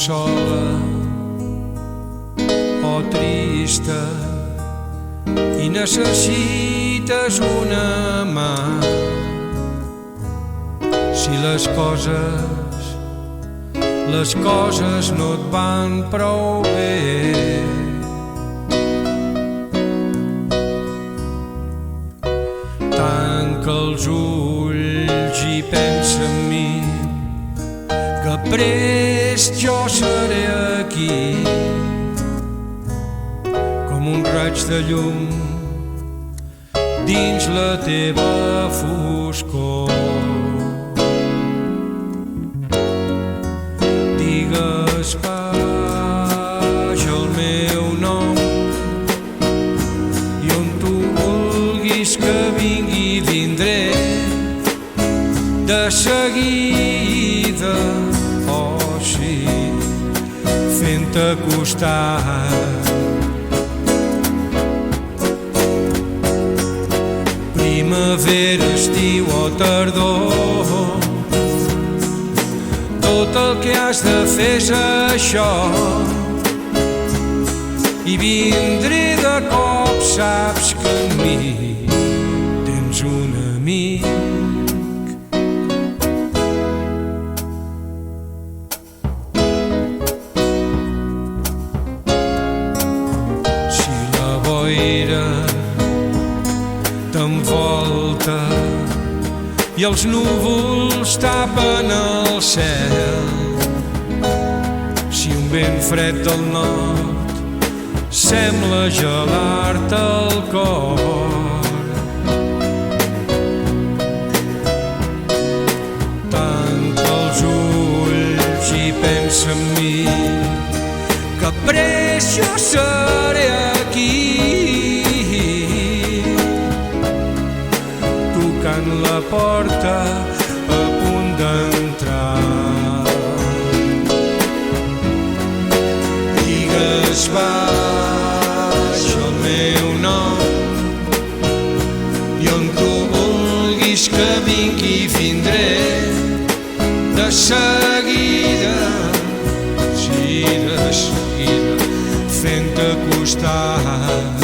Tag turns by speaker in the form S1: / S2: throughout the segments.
S1: sola o trista i necessites una mà. Si les coses no et van prou bé, tanca els ulls i pensa en mi, que prest jo seré aquí, com un raig de llum dins la teva foscor. Digues vaja el meu nom i on tu vulguis que vingui vindré de seguida, oh sí, fent-te costat. Primavera, estiu o tardor, tot el que has de fer és això, i vindré de cop, saps que en mi tens un amic. Si la boira t'envolta i els núvols tapen el cel, si un vent fred del nord sembla gelar-te el cor, tanca els ulls i pensa en mi, que prest jo seré aquí, tocant la porta a punt d'entrar. Digues vaja el meu nom i on tu vulguis que vingui vindré de seguida, sí, de seguida, fent-te costat.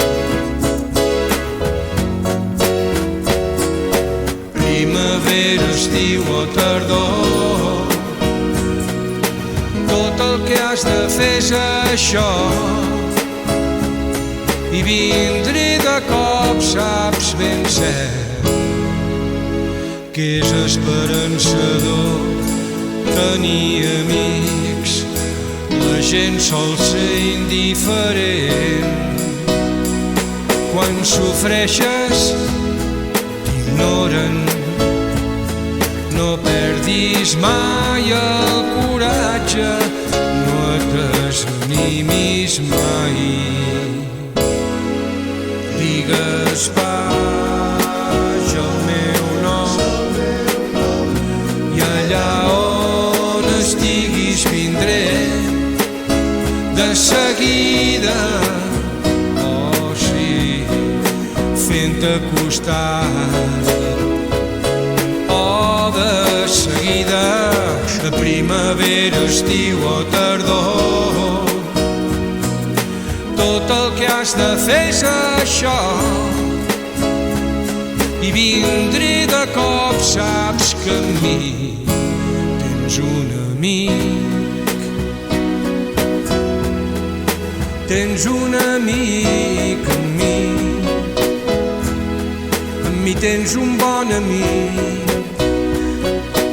S1: Primavera, estiu o tardor, tot el que has de fer és això, i vindré de cop, saps ben cert que és esperançador tenir amics. La gent sol ser indiferent, quan sofreixes t'ignoren. No perdis mai el coratge, no et desanimis mai. Digues vaja el meu nom i allà on estiguis vindré de seguida, oh sí, fent-te costat. De seguida, de primavera, estiu o tardor, tot el que has de fer és això, i vindré de cop, saps que en mi tens un amic. Tens un amic en mi, tens un bon amic,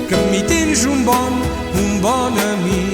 S1: que en mi tens un bon amic.